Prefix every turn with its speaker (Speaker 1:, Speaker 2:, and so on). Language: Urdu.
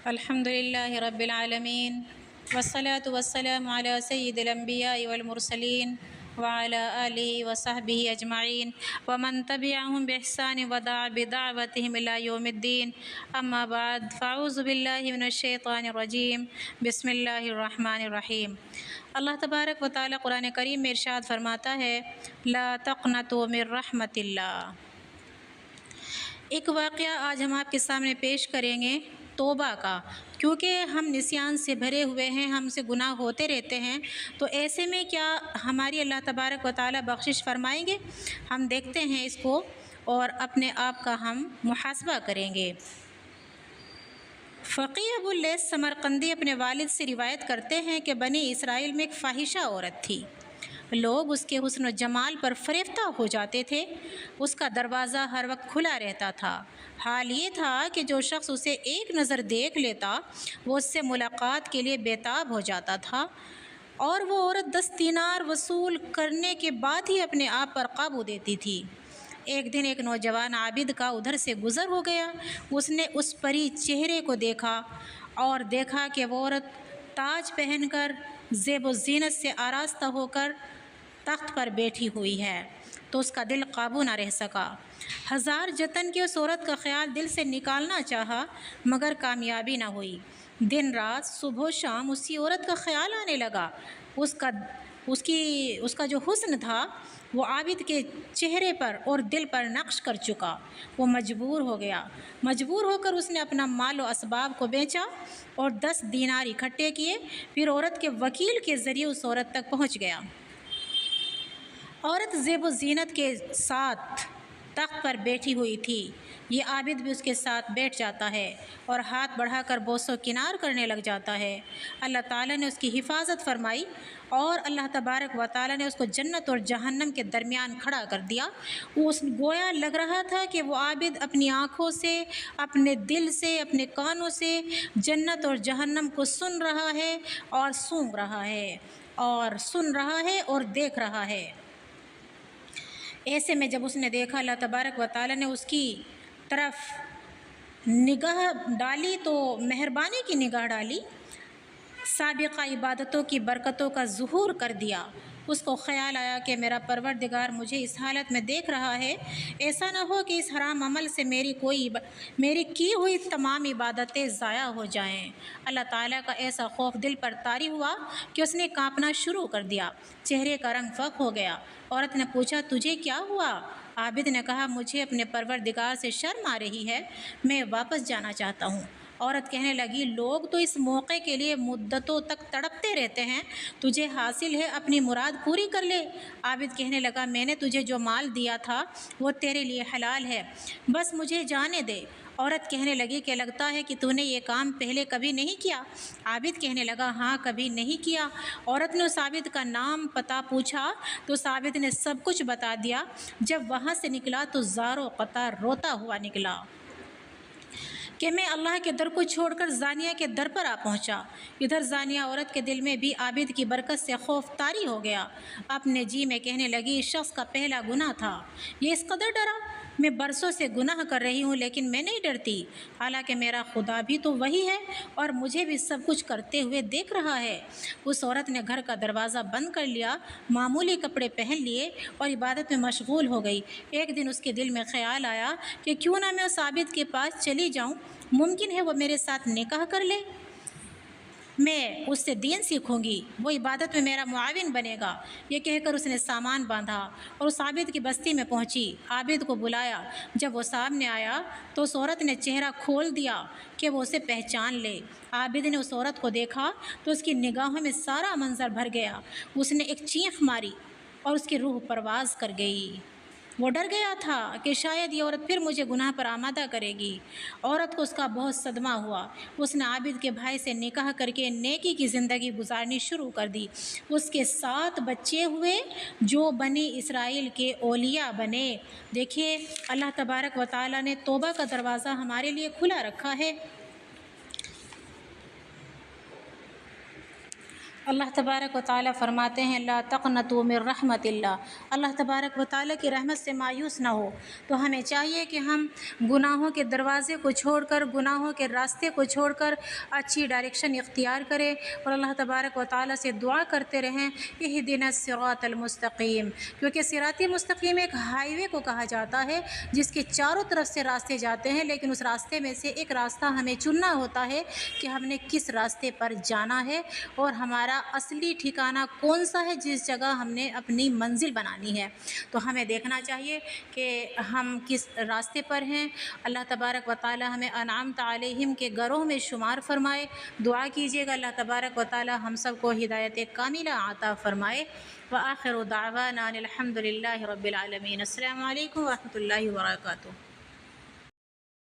Speaker 1: الحمدللہ رب العالمین والصلاة والسلام علی سید الانبیاء والمرسلین وعلی آلہ وصحبہ اجمعین ومن تبعہم بإحسان ودعا بدعوتہم الی یوم الدین اما بعد فاعوذ باللہ من الشیطان الرجیم بسم اللہ الرحمن الرحیم۔ اللہ تبارک و تعالی قرآن کریم میں ارشاد فرماتا ہے لا تقنطوا من رحمت اللہ۔ ایک واقعہ آج ہم آپ کے سامنے پیش کریں گے توبہ کا، کیونکہ ہم نسیان سے بھرے ہوئے ہیں، ہم سے گناہ ہوتے رہتے ہیں، تو ایسے میں کیا ہماری اللہ تبارک و تعالی بخشش فرمائیں گے؟ ہم دیکھتے ہیں اس کو اور اپنے آپ کا ہم محاسبہ کریں گے۔ فقیہ ابو اللیث سمرقندی اپنے والد سے روایت کرتے ہیں کہ بنی اسرائیل میں ایک فاحشہ عورت تھی، لوگ اس کے حسن و جمال پر فریفتہ ہو جاتے تھے، اس کا دروازہ ہر وقت کھلا رہتا تھا۔ حال یہ تھا کہ جو شخص اسے ایک نظر دیکھ لیتا وہ اس سے ملاقات کے لیے بیتاب ہو جاتا تھا، اور وہ عورت 10 دینار وصول کرنے کے بعد ہی اپنے آپ پر قابو دیتی تھی۔ ایک دن ایک نوجوان عابد کا ادھر سے گزر ہو گیا، اس نے اس پری چہرے کو دیکھا اور دیکھا کہ وہ عورت تاج پہن کر زیب و زینت سے آراستہ ہو کر تخت پر بیٹھی ہوئی ہے، تو اس کا دل قابو نہ رہ سکا۔ ہزار جتن کے اس عورت کا خیال دل سے نکالنا چاہا مگر کامیابی نہ ہوئی۔ دن رات صبح و شام اسی عورت کا خیال آنے لگا۔ اس کا جو حسن تھا وہ عابد کے چہرے پر اور دل پر نقش کر چکا۔ وہ مجبور ہو گیا، مجبور ہو کر اس نے اپنا مال و اسباب کو بیچا اور 10 دینار اکٹھے کیے، پھر عورت کے وکیل کے ذریعے اس عورت تک پہنچ گیا۔ عورت زیب و زینت کے ساتھ تخت پر بیٹھی ہوئی تھی، یہ عابد بھی اس کے ساتھ بیٹھ جاتا ہے اور ہاتھ بڑھا کر بوس و کنار کرنے لگ جاتا ہے۔ اللہ تعالیٰ نے اس کی حفاظت فرمائی اور اللہ تبارک و تعالیٰ نے اس کو جنت اور جہنم کے درمیان کھڑا کر دیا۔ گویا لگ رہا تھا کہ وہ عابد اپنی آنکھوں سے، اپنے دل سے، اپنے کانوں سے جنت اور جہنم کو سن رہا ہے اور سونگ رہا ہے اور سن رہا ہے اور دیکھ رہا ہے۔ ایسے میں جب اس نے دیکھا اللہ تبارک و تعالیٰ نے اس کی طرف نگاہ ڈالی تو مہربانی کی نگاہ ڈالی، سابقہ عبادتوں کی برکتوں کا ظہور کر دیا۔ اس کو خیال آیا کہ میرا پروردگار مجھے اس حالت میں دیکھ رہا ہے، ایسا نہ ہو کہ اس حرام عمل سے میری کی ہوئی تمام عبادتیں ضائع ہو جائیں۔ اللہ تعالیٰ کا ایسا خوف دل پر طاری ہوا کہ اس نے کانپنا شروع کر دیا، چہرے کا رنگ فاق ہو گیا۔ عورت نے پوچھا تجھے کیا ہوا؟ عابد نے کہا مجھے اپنے پروردگار سے شرم آ رہی ہے، میں واپس جانا چاہتا ہوں۔ عورت کہنے لگی لوگ تو اس موقع کے لیے مدتوں تک تڑپتے رہتے ہیں، تجھے حاصل ہے اپنی مراد پوری کر لے۔ عابد کہنے لگا میں نے تجھے جو مال دیا تھا وہ تیرے لیے حلال ہے، بس مجھے جانے دے۔ عورت کہنے لگی کہ لگتا ہے کہ تو نے یہ کام پہلے کبھی نہیں کیا۔ عابد کہنے لگا ہاں کبھی نہیں کیا۔ عورت نے اس عابد کا نام پتہ پوچھا تو اس عابد نے سب کچھ بتا دیا۔ جب وہاں سے نکلا تو زار و قطار روتا ہوا نکلا کہ میں اللہ کے در کو چھوڑ کر زانیہ کے در پر آ پہنچا۔ ادھر زانیہ عورت کے دل میں بھی عابد کی برکت سے خوف طاری ہو گیا، اپنے جی میں کہنے لگی اس شخص کا پہلا گناہ تھا، یہ اس قدر ڈرا، میں برسوں سے گناہ کر رہی ہوں لیکن میں نہیں ڈرتی، حالانکہ میرا خدا بھی تو وہی ہے اور مجھے بھی سب کچھ کرتے ہوئے دیکھ رہا ہے۔ اس عورت نے گھر کا دروازہ بند کر لیا، معمولی کپڑے پہن لیے اور عبادت میں مشغول ہو گئی۔ ایک دن اس کے دل میں خیال آیا کہ کیوں نہ میں اس عابد کے پاس چلی جاؤں، ممکن ہے وہ میرے ساتھ نکاح کر لے، میں اس سے دین سیکھوں گی، وہ عبادت میں میرا معاون بنے گا۔ یہ کہہ کر اس نے سامان باندھا اور اس عابد کی بستی میں پہنچی، عابد کو بلایا۔ جب وہ سامنے آیا تو اس عورت نے چہرہ کھول دیا کہ وہ اسے پہچان لے۔ عابد نے اس عورت کو دیکھا تو اس کی نگاہوں میں سارا منظر بھر گیا، اس نے ایک چیخ ماری اور اس کی روح پرواز کر گئی۔ وہ ڈر گیا تھا کہ شاید یہ عورت پھر مجھے گناہ پر آمادہ کرے گی۔ عورت کو اس کا بہت صدمہ ہوا، اس نے عابد کے بھائی سے نکاح کر کے نیکی کی زندگی گزارنی شروع کر دی۔ اس کے 7 بچے ہوئے جو بنی اسرائیل کے اولیاء بنے۔ دیکھیے اللہ تبارک و تعالیٰ نے توبہ کا دروازہ ہمارے لیے کھلا رکھا ہے اللہ تبارک و تعالیٰ فرماتے ہیں لا تقنطوا من رحمت اللہ، اللہ تبارک و تعالیٰ کی رحمت سے مایوس نہ ہو۔ تو ہمیں چاہیے کہ ہم گناہوں کے دروازے کو چھوڑ کر، گناہوں کے راستے کو چھوڑ کر اچھی ڈائریکشن اختیار کریں اور اللہ تبارک و تعالیٰ سے دعا کرتے رہیں اہدنا الصراط المستقیم، کیونکہ صراط مستقیم ایک ہائی وے کو کہا جاتا ہے جس کے چاروں طرف سے راستے جاتے ہیں، لیکن اس راستے میں سے ایک راستہ ہمیں چننا ہوتا ہے کہ ہم نے کس راستے پر جانا ہے اور ہمارا اصلی ٹھکانہ کون سا ہے جس جگہ ہم نے اپنی منزل بنانی ہے۔ تو ہمیں دیکھنا چاہیے کہ ہم کس راستے پر ہیں۔ اللہ تبارک و تعالی ہمیں انعمت علیہم کے گروہ میں شمار فرمائے۔ دعا کیجیے گا اللہ تبارک و تعالی ہم سب کو ہدایت کاملہ عطا فرمائے۔ وآخر دعوانا الحمد للہ رب العالمین۔ السلام علیکم ورحمۃ اللہ وبرکاتہ۔